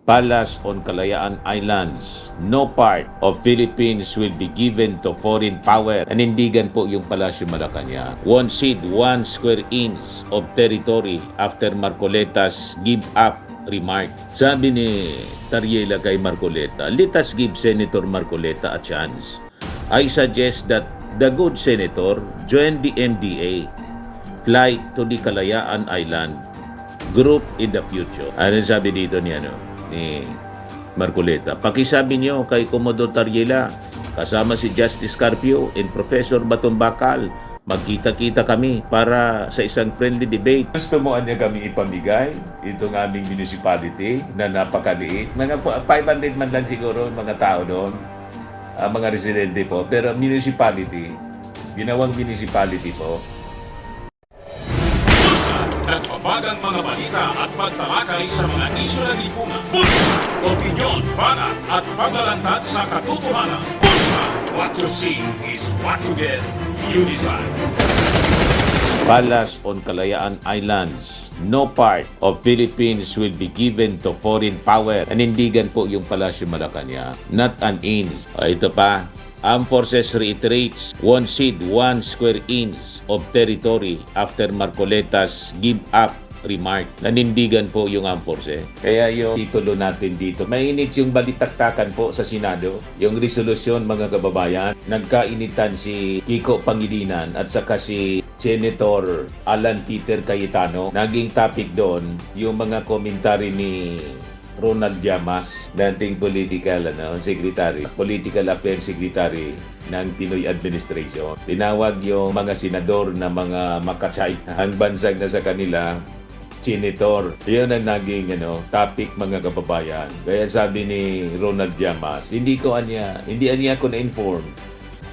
Palace on Kalayaan Islands. No part of Philippines will be given to foreign power. Nanindigan po yung Palasyo Malacanang. One seed, 1 square inch of territory after Marcoleta's give up remark. Sabi ni Tariela kay Marcoleta, let us give Senator Marcoleta a chance. I suggest that the good senator join the MDA, fly to the Kalayaan Island group in the future. Ano sabi dito ni Marcoleta? Pakisabi niyo kay Commodore Tariela, kasama si Justice Carpio and Professor Batumbacal, magkita-kita kami para sa isang friendly debate. Gusto mo niya kami ipamigay itong aming municipality na napakaliit. Mga 500 man lang siguro mga tao doon, mga residente po. Pero municipality, ginawang municipality po. Nagpapagang mga balita at pagtalakay sa mga isyu ng lipunan. Bulsa! Opinyon, banat at paglalantad sa katotohanan. Bulsa! What you see is what you get. You decide. Palace on Kalayaan Islands. No part of Philippines will be given to foreign power. Nanindigan po yung Palasyo Malacanang. Not an inch. Ito pa. Armed Forces reiterates 1 seed, 1 square inch of territory after Marcoleta's give up remark. Nanindigan po yung Armed Forces. Kaya yung titulo natin dito, mainit yung balitaktakan po sa Senado. Yung resolusyon, mga kababayan, nagkainitan si Kiko Pangilinan at saka si Senator Alan Peter Cayetano. Naging topic doon yung mga komentary ni Ronald Llamas, dating political affairs secretary ng Pinoy administration. Tinawag yung mga senador na mga makachina. Ang bansag na sa kanila, senator. Yun ang naging topic, mga kababayan. Kaya sabi ni Ronald Llamas, hindi niya ako na-inform.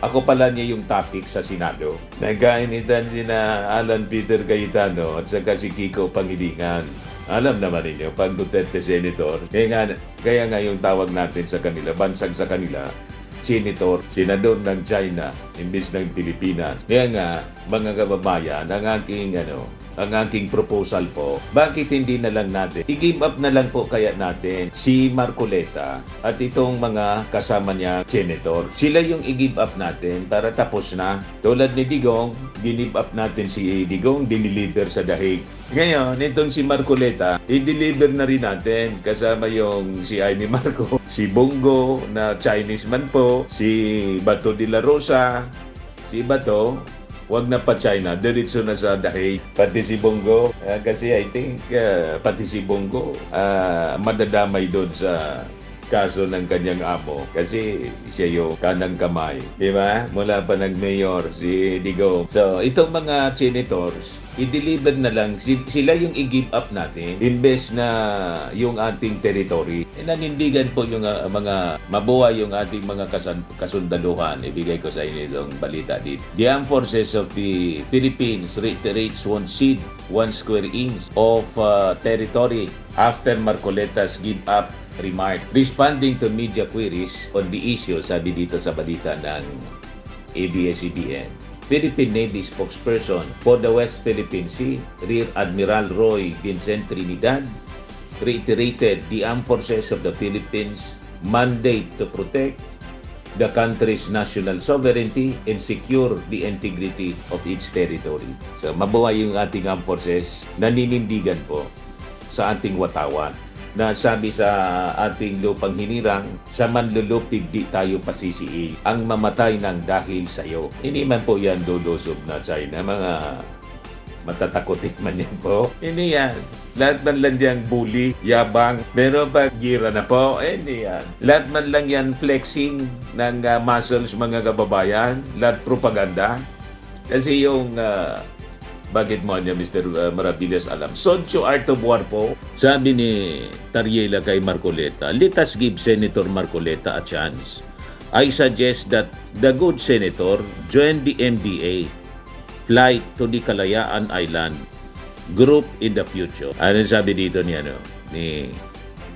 Ako pala niya yung topic sa Senado. Nagkainitan sina Alan Peter Cayetano at saka si Kiko Pangilinan. Alam naman ninyo, pag Duterte Senator, kaya nga yung tawag natin sa kanila, bansag sa kanila, Senator, senador ng China, imbis ng Pilipinas. Kaya nga, mga kababayan, ang aking proposal po, bakit hindi na lang natin, i-give up na lang po kaya natin si Marcoleta at itong mga kasama niya, senator. Sila yung i-give up natin para tapos na. Tulad ni Digong, give up natin si Digong, diniliver sa dahig. Ngayon, itong si Marcoleta, i-deliver na rin natin kasama yung si Amy Marco, si Bongo na Chinese man po, si Bato de la Rosa, si Bato, wag na pa China, diretso na sa dahig. Pati si Bongo, kasi I think pati si Bongo madadamay doon sa kaso ng kanyang amo kasi siya yung kanang kamay. Di ba? Mula pa nag-mayor si Digong. So, itong mga senators, i-deliver na lang, sila yung i-give up natin imbes na yung ating territory. Nanindigan po yung mga mabuhay yung ating mga kasundaluhan. Ibigay ko sa inyo itong balita dito. The Armed Forces of the Philippines reiterates 1 seed, 1 square inch of territory after Marcoleta's give up remark. Responding to media queries on the issue, sabi dito sa balita ng ABS-CBN, Philippine Navy spokesperson for the West Philippine Sea, Rear Admiral Roy Vincent Trinidad, reiterated the Armed Forces of the Philippines' mandate to protect the country's national sovereignty and secure the integrity of its territory. So, mabuhay yung ating Armed Forces, naninindigan po sa ating watawan na sabi sa ating lupang hinirang, sa manlulupig di tayo pasisiil, ang mamatay ng dahil sa iyo. Hindi man po yan lulusob na China, mga matatakotin man yan po. Hindi yan. Lahat man lang yan bully, yabang, pero pag gira na po, hindi yan. Lahat man lang yan flexing ng muscles, mga kababayan, lahat propaganda. Kasi yung bakit mo niya, Mr. Maravillas, alam? Soncho Art of War po. Sabi ni Tariela kay Marcoleta, let us give Senator Marcoleta a chance. I suggest that the good senator join the MDA, fly to the Kalayaan Island group in the future. Ano sabi dito ni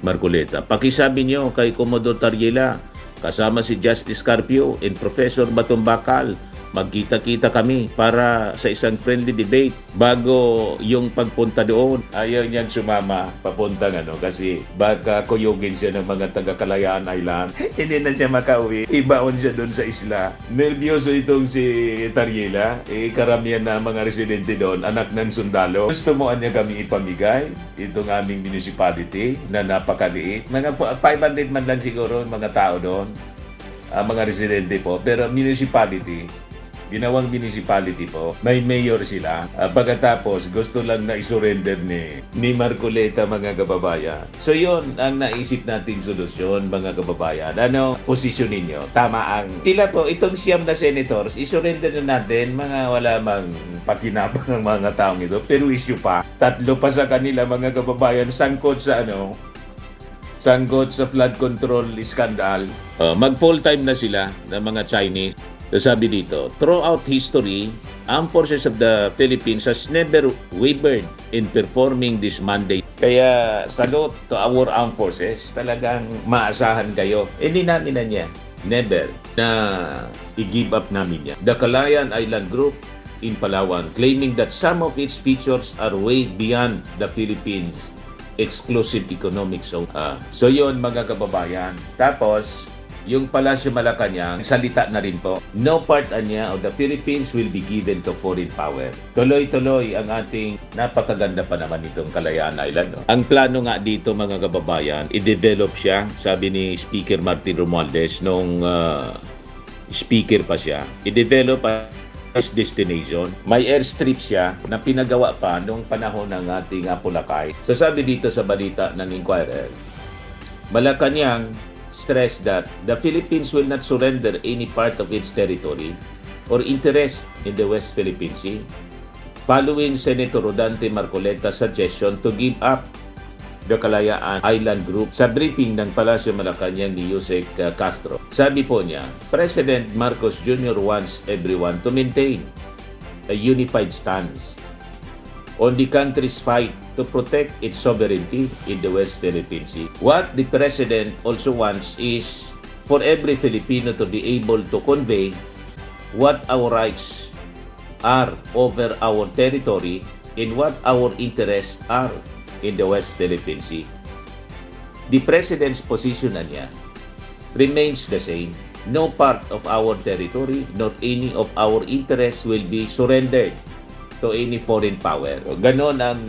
Marcoleta? Pakisabi niyo kay Commodore Tariela, kasama si Justice Carpio and Professor Batumbacal, magkita-kita kami para sa isang friendly debate bago yung pagpunta doon. Ayaw niyang sumama papuntang kasi baka kuyugin siya ng mga taga Kalayaan Island. Hindi na siya makauwi. Ibaon siya doon sa isla. Nervyoso itong si Tariela. Karamihan na mga residente doon, anak ng sundalo. Gusto mo niya kami ipamigay itong aming municipality na napakaliit. Mga 500 man lang siguro mga tao doon. Mga residente po. Pero ginawang municipality po, may mayor sila. Pagkatapos, gusto lang na isurrender ni Marcoleta, mga kababayan. So yun ang naisip nating solusyon, mga kababayan. Ano posisyon ninyo? Tama ang sila po, itong siyam na senators, isurrender na natin, mga wala mang pakinabang ng mga taong ito. Pero issue pa, 3 pa sa kanila, mga kababayan, sangkot sa sangkot sa flood control scandal. Mag full-time na sila ng mga Chinese. Sabi dito, throughout history, Armed Forces of the Philippines has never wavered in performing this mandate. Kaya salute to our armed forces, talagang maasahan kayo. Hindi namin na niya, never, na i-give up namin niya. The Kalayaan Island Group in Palawan claiming that some of its features are way beyond the Philippines exclusive economic zone. So yun, mga kababayan. Tapos, yung Palasyo Malacanang, salita na rin po, no part niya of the Philippines will be given to foreign power. Tuloy-tuloy ang ating napakaganda pa naman itong Kalayaan Island. No? Ang plano nga dito, mga kababayan, i-develop siya, sabi ni Speaker Martin Romualdez nung speaker pa siya, i-develop as destination. May airstrip siya na pinagawa pa nung panahon ng ating Pulacay. So sabi dito sa balita ng Inquirer, Malacanang stress that the Philippines will not surrender any part of its territory or interest in the West Philippine Sea following Senator Rodante Marcoleta's suggestion to give up the Kalayaan Island Group sa briefing ng Palasyo Malacanang ni Yusek Castro. Sabi po niya, President Marcos Jr. wants everyone to maintain a unified stance on the country's fight to protect its sovereignty in the West Philippine Sea. What the President also wants is for every Filipino to be able to convey what our rights are over our territory and what our interests are in the West Philippine Sea. The President's position niya remains the same. No part of our territory, nor any of our interests will be surrendered to any foreign power. Ganon ang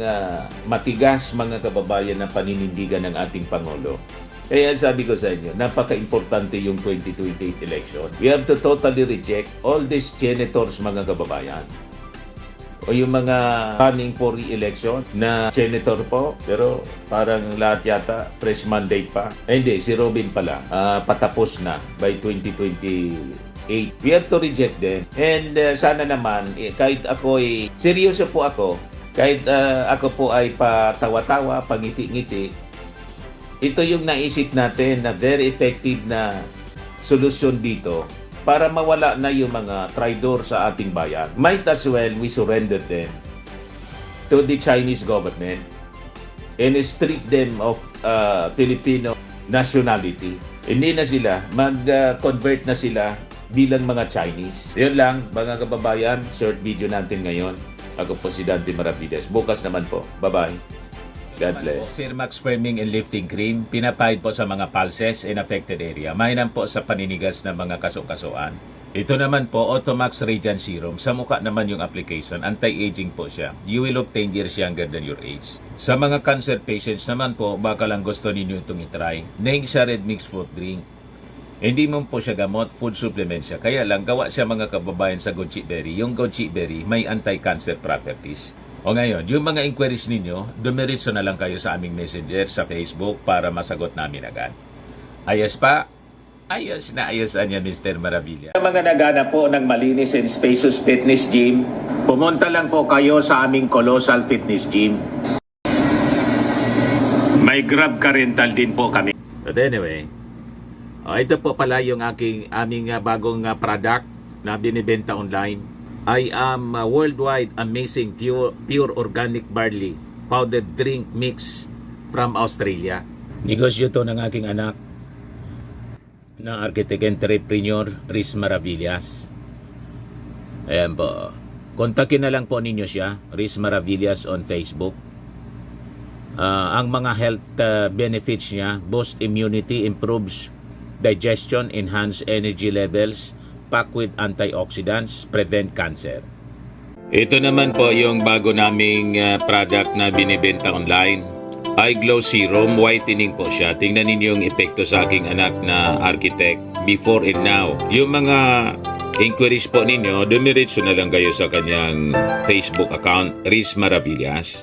matigas, mga kababayan, ng paninindigan ng ating Pangulo. Kaya sabi ko sa inyo, napaka-importante yung 2028 election. We have to totally reject all these senators, mga kababayan. O yung mga running for re-election na senator po, pero parang lahat yata fresh mandate pa. Hindi, si Robin pala, patapos na by 2028. We have to reject them. And sana naman, kahit ako'y, seryoso po ako, kahit ako po ay patawa-tawa, pangiti-ngiti, ito yung naisip natin na very effective na solusyon dito para mawala na yung mga traidor sa ating bayan. Might as well we surrender them to the Chinese government and strip them of Filipino nationality. Hindi na sila, mag-convert na sila bilang mga Chinese. Yun lang, mga kababayan, short video natin ngayon. Ako po si Dante Maravides. Bukas naman po. Bye-bye. God bless. Firmax Firming and Lifting Cream, pinapahid po sa mga pulses in affected area. Mainam po sa paninigas ng mga kasukasuan. Ito naman po, Automax Radiant Serum. Sa mukha naman yung application. Anti-aging po siya. You will look 10 years younger than your age. Sa mga cancer patients naman po, baka lang gusto ninyo itong itry. Neng siya Red Mix Fruit Drink. Hindi mo po siya gamot, food supplement siya. Kaya lang, gawa siya, mga kababayan, sa goji berry. Yung goji berry may anti-cancer properties. O ngayon, yung mga inquiries ninyo, dumiritso na lang kayo sa aming messenger sa Facebook para masagot namin agad. Ayos pa? Ayos na ayos niya, Mr. Maravilla. Sa mga nagana po ng malinis and spacious fitness gym, pumunta lang po kayo sa aming Colossal Fitness Gym. May Grab car rental din po kami. But anyway, ito po pala yung aming bagong product na binibenta online. I am worldwide amazing pure organic barley powdered drink mix from Australia. Negosyo to ng aking anak na architect entrepreneur Riz Maravillas. Ayan po. Kontakin na lang po ninyo siya, Riz Maravillas on Facebook. Ang mga health benefits niya: boost immunity, improves digestion, enhance energy levels, packed with antioxidants, prevent cancer. Ito naman po yung bago naming product na binibenta online. Eye Glow Serum, whitening po siya. Tingnan ninyo yung epekto sa aking anak na architect before and now. Yung mga inquiries po ninyo, dumiretso na lang kayo sa kanyang Facebook account, Riz Maravillas.